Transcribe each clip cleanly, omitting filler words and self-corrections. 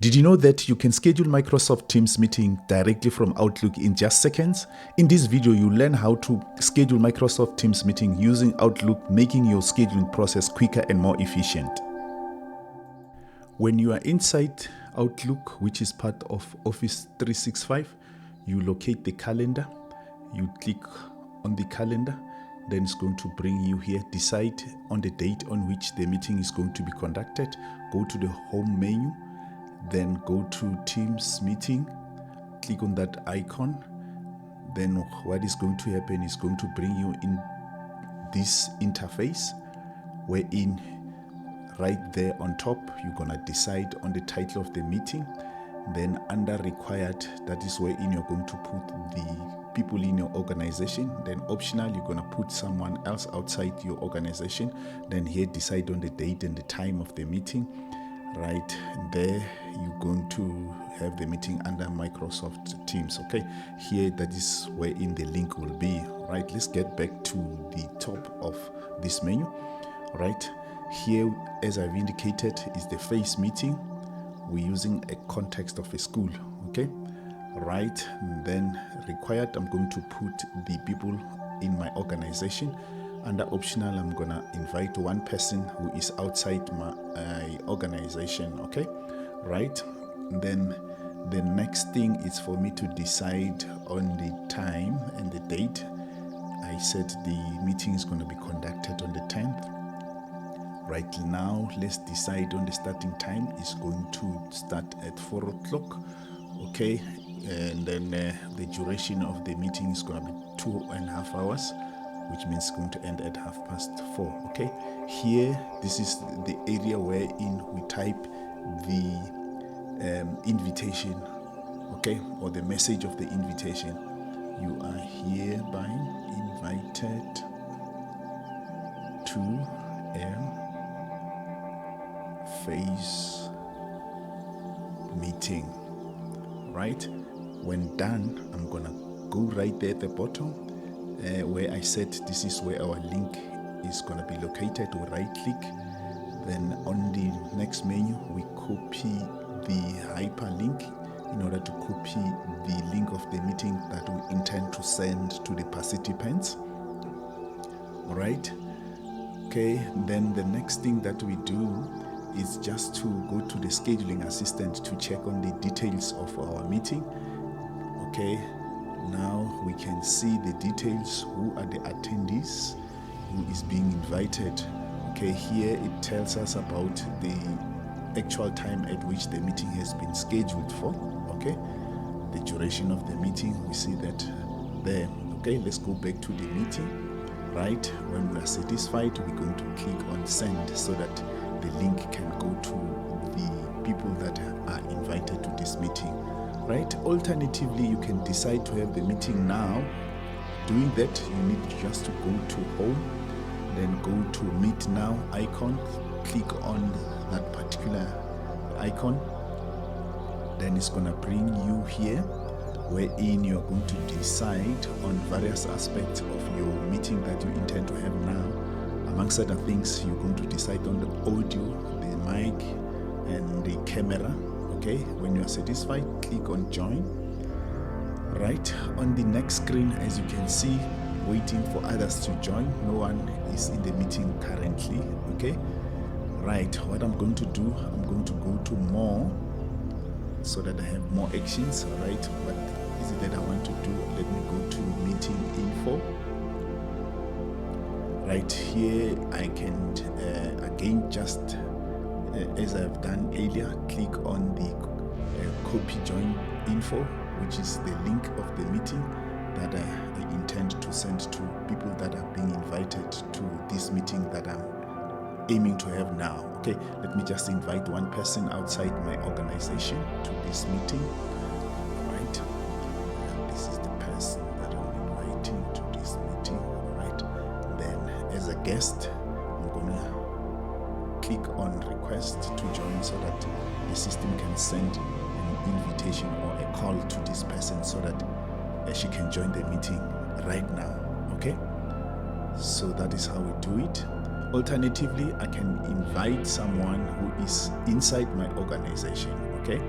Did you know that you can schedule Microsoft Teams meeting directly from Outlook in just seconds? In this video, you'll learn how to schedule Microsoft Teams meeting using Outlook, making your scheduling process quicker and more efficient. When you are inside Outlook, which is part of Office 365, you locate the calendar, you click on the calendar, then it's going to bring you here. Decide on the date on which the meeting is going to be conducted. Go to the home menu, then go to Teams meeting, click on that icon. Then what is going to happen is going to bring you in this interface, wherein right there on top you're gonna decide on the title of the meeting. Then under required, that is wherein you're going to put the people in your organization. Then optional, you're gonna put someone else outside your organization. Then here decide on the date and the time of the meeting. Right there you're going to have the meeting under Microsoft Teams. Okay, here that is wherein the link will be. Right, let's get back to the top of this menu. Right here, as I've indicated, is the face meeting. We're using a context of a school. Okay, right, and then required, I'm going to put the people in my organization. Under optional, I'm gonna invite one person who is outside my organization. Okay, right, and then the next thing is for me to decide on the time and the date. I said the meeting is going to be conducted on the 10th. Right now, let's decide on the starting time. It's going to start at 4 o'clock. Okay, and then the duration of the meeting is going to be 2.5 hours, which means it's going to end at 4:30. Okay, here, this is the area wherein we type the invitation, okay, or the message of the invitation. You are hereby invited to face meeting. Right, when done, I'm gonna go right there at the bottom where I said this is where our link is gonna be located. We right click, then on the next menu we copy the hyperlink in order to copy the link of the meeting that we intend to send to the participants. All right, okay, then the next thing that we do is just to go to the scheduling assistant to check on the details of our meeting. Okay, now we can see the details. Who are the attendees, who is being invited. Okay, here it tells us about the actual time at which the meeting has been scheduled for. Okay, the duration of the meeting, we see that there. Okay, let's go back to the meeting. Right, when we are satisfied, we're going to click on send so that the link can go to the people that are invited to this meeting. Right, alternatively, you can decide to have the meeting now. Doing that, you need just to go to home, then go to meet now icon, click on that particular icon. Then it's going to bring you here wherein you're going to decide on various aspects of your meeting that you intend to have now. Amongst other things, you're going to decide on the audio, the mic, and the camera. Okay, when you are satisfied, click on join. Right, on the next screen, as you can see, waiting for others to join. No one is in the meeting currently. Okay, right, what I'm going to do, I'm going to go to more so that I have more actions. Right, what is it that I want to do? Let me go to meeting info. Right here, I can again, just as I've done earlier, click on the copy join info, which is the link of the meeting that I intend to send to people that are being invited to this meeting that I'm aiming to have now. Okay, let me just invite one person outside my organization to this meeting. Right, and this is the person that I'm inviting to this meeting. Right, then as a guest, I'm gonna click on request to join so that the system can send an invitation or a call to this person so that she can join the meeting right now. Okay, so that is how we do it. Alternatively, I can invite someone who is inside my organization. okay,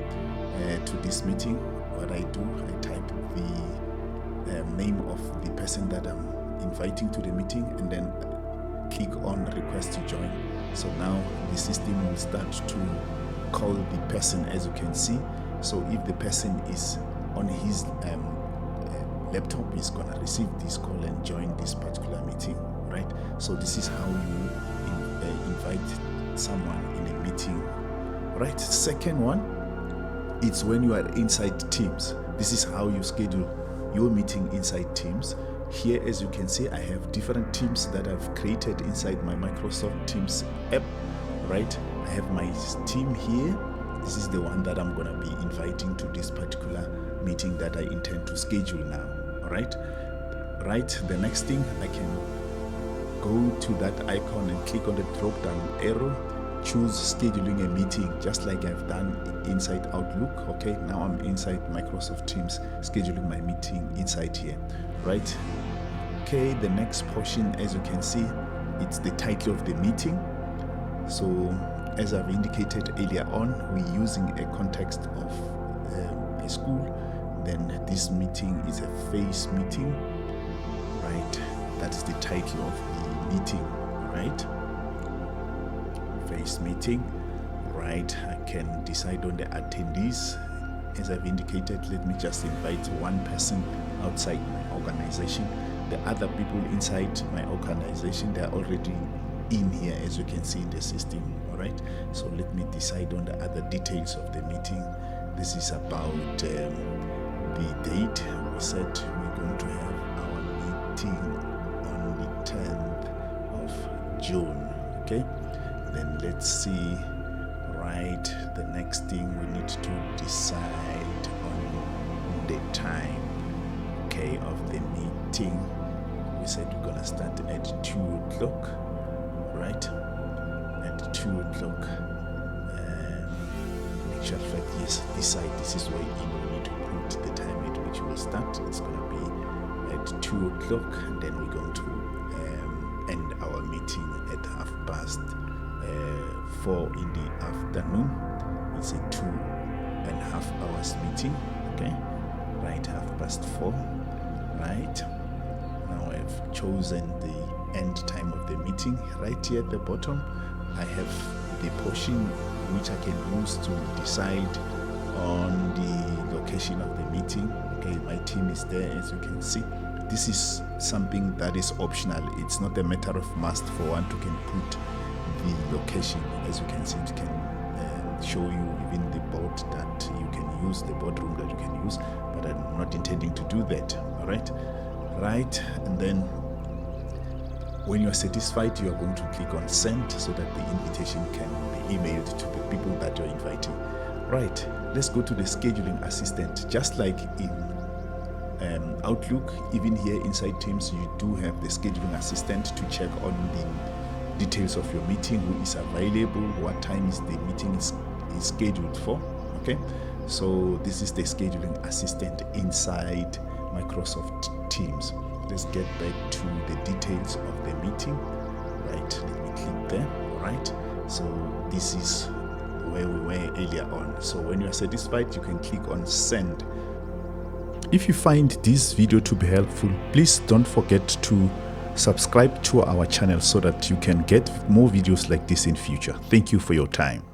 to this meeting. What I do, I type the name of the person that I'm inviting to the meeting, and then click on request to join. So now the system will start to call the person, as you can see. So if the person is on his laptop, is gonna receive this call and join this particular meeting, right? So this is how you invite someone in a meeting, right? Second one, it's when you are inside Teams. This is how you schedule your meeting inside Teams. Here, as you can see, I have different teams that I've created inside my Microsoft Teams app, right? I have my team here. This is the one that I'm gonna be inviting to this particular meeting that I intend to schedule now, all right? Right, the next thing, I can go to that icon and click on the drop-down arrow, choose scheduling a meeting, just like I've done inside Outlook. Okay, now I'm inside Microsoft Teams, scheduling my meeting inside here, right? Okay, the next portion, as you can see, it's the title of the meeting. So as I've indicated earlier on, we're using a context of a school. Then this meeting is a FACE meeting, right? That is the title of the meeting, right? FACE meeting, right? I can decide on the attendees. As I've indicated, let me just invite one person outside my organization. The other people inside my organization, they're already in here, as you can see in the system, all right? So let me decide on the other details of the meeting. This is about the date. We said we're going to have our meeting on the 10th of June, okay? Then let's see, right? The next thing, we need to decide on the time, okay, of the meeting. We said we're gonna start at 2 o'clock, right? At 2 o'clock. Make sure that, yes, decide. This is where we need to put the time at which we'll start. It's gonna be at 2 o'clock, and then we're going to end our meeting at 4 in the afternoon. It's a 2.5 hours meeting, okay? Right, 4:30, right? Now I've chosen the end time of the meeting. Right here at the bottom, I have the portion which I can use to decide on the location of the meeting. Okay, my team is there, as you can see. This is something that is optional. It's not a matter of must for one to can put the location. As you can see, it can show you even the board that you can use, the boardroom that you can use, but I'm not intending to do that. All right, and then when you are satisfied, you are going to click on send so that the invitation can be emailed to the people that you're inviting. Right, let's go to the scheduling assistant. Just like in Outlook, even here inside Teams, you do have the scheduling assistant to check on the details of your meeting, who is available, what time is the meeting is scheduled for. Okay, so this is the scheduling assistant inside Microsoft Teams. Let's get back to the details of the meeting. Right, let me click there. All right, so this is where we were earlier on. So when you are satisfied, you can click on send. If you find this video to be helpful, please don't forget to subscribe to our channel so that you can get more videos like this in future. Thank you for your time.